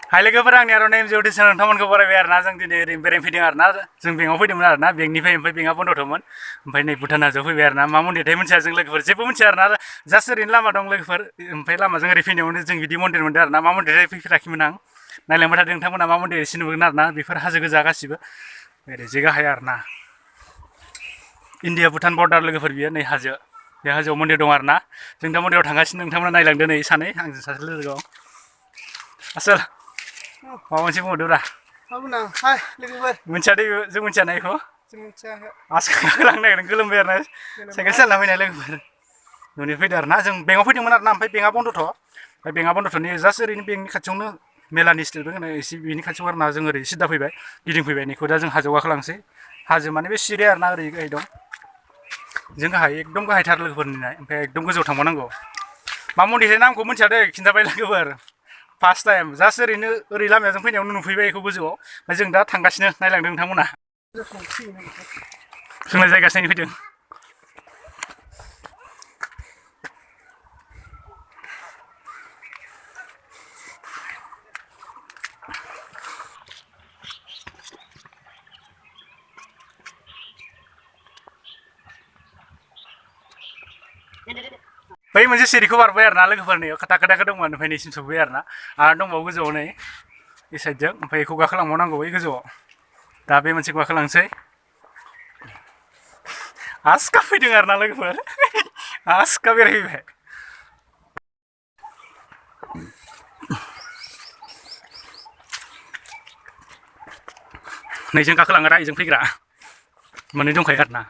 हाय लोगोफोर आंनि आर'नाइ इनभिटेसन नोंथांमोनखौ बरायबाय आरोना जों दिनै ओरैनो बेरायनो फैदों आरोना जों बेंकआव फैदोंमोन आरोना बेंकनिफ्राय ओमफ्राय बेंकआ बन्द'थ'मोन ओमफ्राय नै भुटान हाजोआव फैबाय आरोना मा मन्दिरथाय मिथिया जों लोगोफोर जेबो मिथिया आरोना जास्ट ओरैनो लामा दं लोगोफोर ओमफ्राय लामाजों ओरै फैनायावनो जों बिदि मन्दिर मोनदों आरोना मा मन्दिरथाय फैफेराखैमोन आं नायलांबाय थादों नोंथांमोना मा मन्दिर एसे नुगोन आरोना बेफोर हाजो गोजा गासिबो ओरैजे गाहाय आरोना इन्डिया भुटान बर्डार लोगोफोर बियो नै हाजो बे हाजोआव मन्दिर दं आरोना जों दा मन्दिराव थांगासिनो नोंथांमोना नायलांदो नै सानै आंजों सासे लोगोआव आसोल माबा मोनसे बुंहरदोब्रा Abuna, hai, लोगोफोर मिथिया दे जों मिथियाना बेखौ जों मिथिया आसखौ लांनो नागिरदों गोलोमबाय आरोना साइकेल सालायना फैनाय लोगोफोर न'नि फैदों आरोना जों बेंकआव फैदोंमोन आरोना ओमफ्राय बेंकआ बन्द'थ' ओमफ्राय बेंकआ बन्द'थ'नि जास्ट ओरैनो बेंकनि खाथियावनो मेलानि स्टेट बेंक होनो एसे बेनि खाथियाव आरोना जों ओरै सिदा फैबाय गिदिंफैबाय नैखौ दा जों हाजोआव गाखोलांसै हाजो माने बे सिरि आरोना ओरै गाहाय दं जों गाहाय एकदम गाहायथार लोगोफोरनिनाय ओमफ्राय एकदम गोजौआव थांबावनांगौ मा मन्दिरनि नामखौ मिथिया दे खिन्थाबाय लोगोफोर फार्स्ट टाइम जास्ट ओरैनो ओरै लामाजों फैनायावनो नुफैबाय बेखौ गोजौआव ओमफ्राय जों दा थांगासिनो नायलांदों नोंथांमोना जोंलाय जायगासिनो फैदों बै मोनसे सिरिखौ बारबाय आरोना लोगोफोरनि खोथा खोथाखौ दंमोन ओमफ्राय नैसिम सफैबाय आरोना आरो दंबावो गोजौआव नै बे साइडजों ओमफ्राय बेखौ गाखोलांबावनांगौ बै गोजौआव दा बे मोनसेखौ गाखोलांसै आसखा फैदों आरोना लोगोफोर आसखा बेरायफैबाय नैजों गाखोलांग्रा इजों फैग्रा मोननै दंखायो आरोना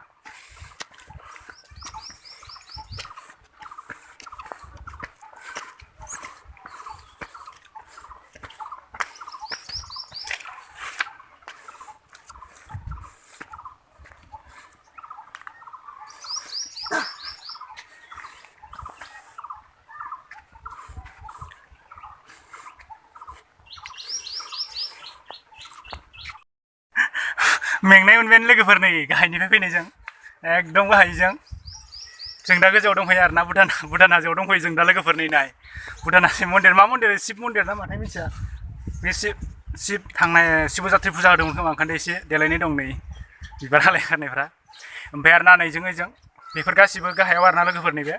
मेंनाय मोनबाय लोगोफोर नै गाहायनिफ्राय फैनायजों एकदम गाहायजों जों दा गोजौआव दंफैयो आरोना भुटान हाजोआव दंफैयो जों दा लोगोफोर नै नाय भुटान हाजो मन्दिर मा मन्दिर शिब मन्दिर ना माथाय मिथिया बे शिब थांनाय शिबजात्रि फुजा होदोंमोन खोमा ओंखायनो एसे देलायनाय दं नै बिबार हालाय खारनायफ्रा ओमफ्राय आरो नायजों ओइजों बेफोर गासिबो गाहायाव आरोना लोगोफोरनि बे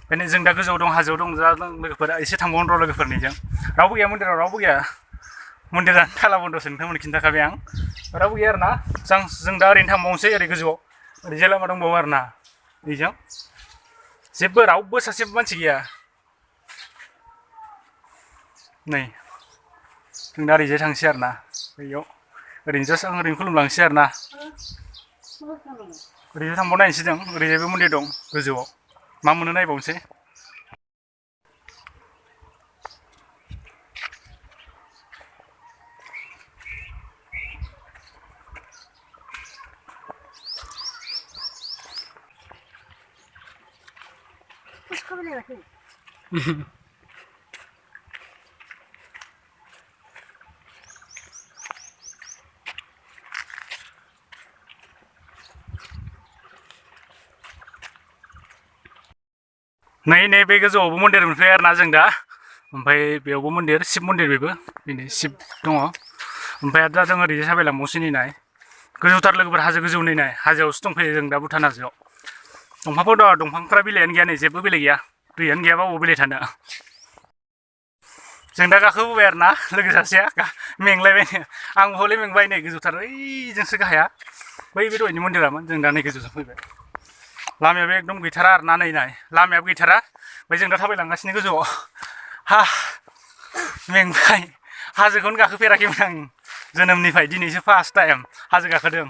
ओंखायनो जों दा गोजौआव दं हाजोआव दं जा लोगोफोरा एसे थांबावगोन र' लोगोफोरनिजों रावबो गैया मन्दिराव रावबो गैया मन्दिरा थाला बन्द'सो नोंथांमोन खिन्थाखाबाय आं रावबो गैया आरोना जों दा ओरैनो थांबावनोसै ओरै गोजौआव ओरैजाय लामा दंबावो आरोना बेजों जेबो रावबो सासेबो मानसि गैया नै जों दा ओरैजाय थांसै आरोना बैयाव ओरैनो जास्ट आं ओरैनो खुलुमलांसै आरोना ओरैजाय थांबाव नायनोसै जों ओरैजायबो मन्दिर दं गोजौआव मा मोनो नायबावनोसै नै बे गोजौआवबो मन्दिर मोनफैबाय आरोना जों दा ओमफ्राय बेयावबो मन्दिर शिब मन्दिर बेबो बेनो शिब दङ ओमफ्राय दा जों ओरैजाय थाबायलांबावसै नै नाय गोजौथार लोगोफोर हाजो गोजौ नै नाय हाजोआवसो दंफैयो जों दा भुटान हाजोआव दंफांफोर दं दंफांफ्रा बिलाइआनो गैया नै जेबो बिलाइ गैया दैयानो गैयाबा बबाव बिलाइ थानो जों दा गाखोबोबाय आरोना लोगो सासेया मेंलायबायनो आंबो हले मेंबाय नै गोजौथार ओइजोंसो गाहाया बै बे दहायनि मन्दिरामोन जों दा नै गोजौजों फैबाय लामायाबो एकदम गैथारा आरोना नै नाय लामायाबो गैथारा ओमफ्राय जों दा थाबायलांगासिनो गोजौआव हा मेंबाय हाजोखौनो गाखोफेराखैमोन आं जोनोमनिफ्राय दिनैसो फार्स्ट टाइम हाजो गाखोदों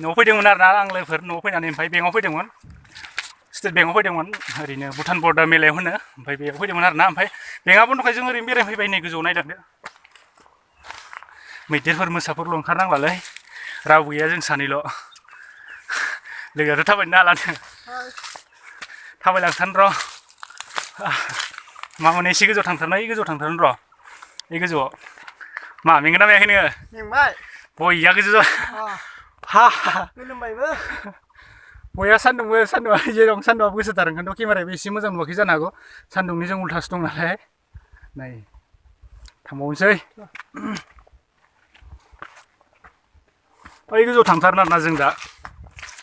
न'आव फैदोंमोन आरोना आं लोगोफोर न'आव फैनानै ओमफ्राय बेंकआव फैदोंमोन स्टेट बेंकआव फैदोंमोन ओरैनो भुटान बर्डार मेलायाव होनो ओमफ्राय बेयाव फैदोंमोन आरोना ओमफ्राय बेंकआ बन्द'खाय जों ओरैनो बेरायनो फैबाय नै गोजौआव नायलांदो मैदेरफोर मोसाफोरल' ओंखारनांलालै रावबो गैया जों सानैल' लोगोआथ' थाबायनो हालानो थाबायलांथारनो र' मा मोनो एसे गोजौआव थांथारनो र' बे गोजौआव मा मेंगोन ना मेङाखै नोङो मेंबाय बया गोजौ हा गोलोमबायबो बया सान्दुंआ जेराव सान्दुंआबो गोसाथार ओंखायनोथ' केमेरायाबो एसे मोजां नुवाखै जानो हागौ सान्दुंनि जों उल्थासो दं नालाय नै थांबावनोसै ओइ गोजौआव थांथारनो आरोना जों दा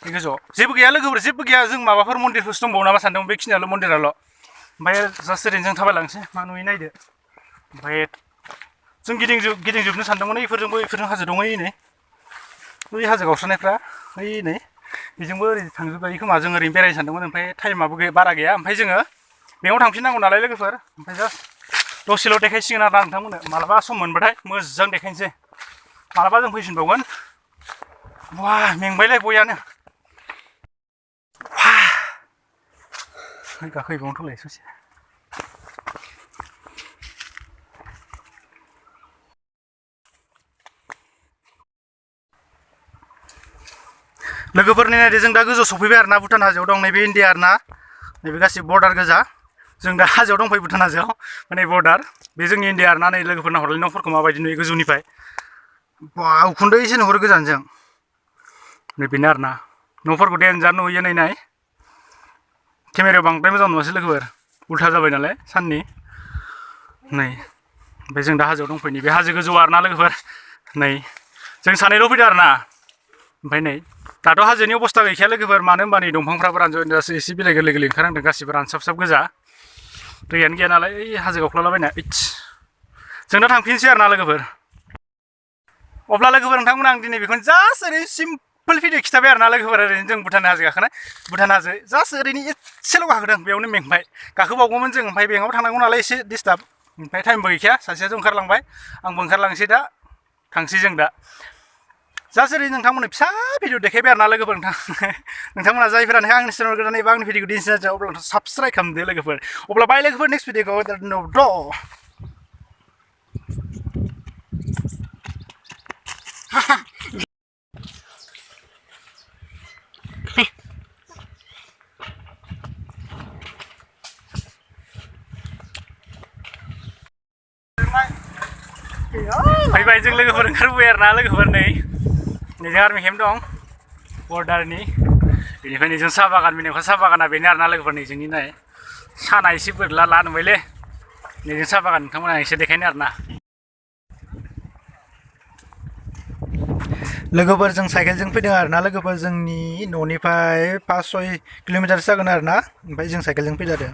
बे गोजौआव जेबो गैया लोगोफोर जेबो गैया जों माबाफोर मन्दिरफोरसो दंबावो नामा सानदों बेखिनियाल' मन्दिराल' ओमफ्राय जास्ट ओरैनो जों थाबायलांसै मा नुयो नायदो ओमफ्राय जों गिदिंजोबनो सानदोंमोन इफोरजोंबो इफोरजों हाजो दङ नै बै हाजो गावस्रानायफ्रा ओइ नै बेजोंबो ओरै थांजोबजायो खोमा जों ओरैनो बेरायनो सानदोंमोन ओमफ्राय टाइमाबो बारा गैया ओमफ्राय जोङो बेयाव थांफिननांगौ नालाय लोगोफोर ओमफ्राय जास्ट दसेल' देखायसिगोन आरोना नोंथांमोननो मालाबा सम मोनबाथाय मोजां देखायनोसै मालाबा जों फैफिनबावगोन बा मेंबायलाय बयानो गाखोहैबावनोथ'लाय ससे लोगोफोरनि नायदो जों दा गोजौआव सफैबाय आरोना भुटान हाजोआव दं नैबे इन्डिया आरोना नैबे गासिबो बर्डार गोजा जों दा हाजोआव दंफैयो भुटान हाजोआव माने बर्डार बे जोंनि इन्डिया आरोना नै लोगोफोरना हरलाय न'फोरखौ माबायदि नुयो गोजौनिफ्राय बा उखुन्दै एसे नुहुरो गोजानजों नै बेनो आरोना न'फोरखौ देनजार नुयो नाय केमेरायाव बांद्राय मोजां नुवासै लोगोफोर उल्था जाबाय नालाय साननि नै ओमफ्राय जों दा हाजोआव दंफैयो बे हाजो गोजौआव आरोना लोगोफोर नै जों सानैल' फैदों आरोना ओमफ्राय नै दाथ' हाजोनि अबस्था गैखाया लोगोफोर मानो होनबा नै दंफांफ्राबो रानजोबदासो एसे बिलाइ गोरलै गोरलै ओंखारहांदों गासिबो रानसाबसाब गोजा दैयानो गैया नालाय ओइ हाजो गावख्लालाबायना इटस जों दा थांफिनसै आरोना लोगोफोर अब्ला लोगोफोर नोंथांमोन आं दिनै बेखौनो जास्ट ओरैनो सिम्पोल भिडिअ खिथाबाय आरोना लोगोफोर ओरैनो जों भुटान हाजो गाखोनाय भुटान हाजो जास्ट ओरैनो एसेल' गाखोदों बेयावनो मेंबाय गाखोबावगौमोन जों ओमफ्राय बेंकआव थांनांगौ नालाय एसे डिस्टार्ब ओमफ्राय टाइमबो गैखाया सासेयाथ' ओंखारलांबाय आंबो ओंखारलांसै दा थांसै जों दा जास्ट ओरैनो नोंथांमोननो फिसा भिडिअ देखायबाय आरोना लोगोफोर नोंथांमोना जायफोरानो आंनि चेनेल गोदान एबा आंनि भिडिअखौ दिन्थिनो जायो अब्ला साबस्क्राइब खालामदो लोगोफोर अब्ला बाय लोगोफोर नेक्स्ट भिडिअखौ फैबाय जों लोगोफोर ओंखारबोबाय आरोना लोगोफोर नै जों आर्मि केम्प दं बर्डारनि बेनिफ्राय नै जों साहा बागान बेनिफ्राय साहा बागाना बेनो आरोना लोगोफोर नै जोंनि नाय साना एसे बोरला ला नुबायलै नै जों साहा बागान नोंथांमोना एसे देखायनो आरोना लोगोफोर जों साइकेलजों फैदों आरोना लोगोफोर जोंनि न'निफ्राय 5-6 किल'मिटारसो जागोन आरोना ओमफ्राय जों साइकेलजों फैदों आरो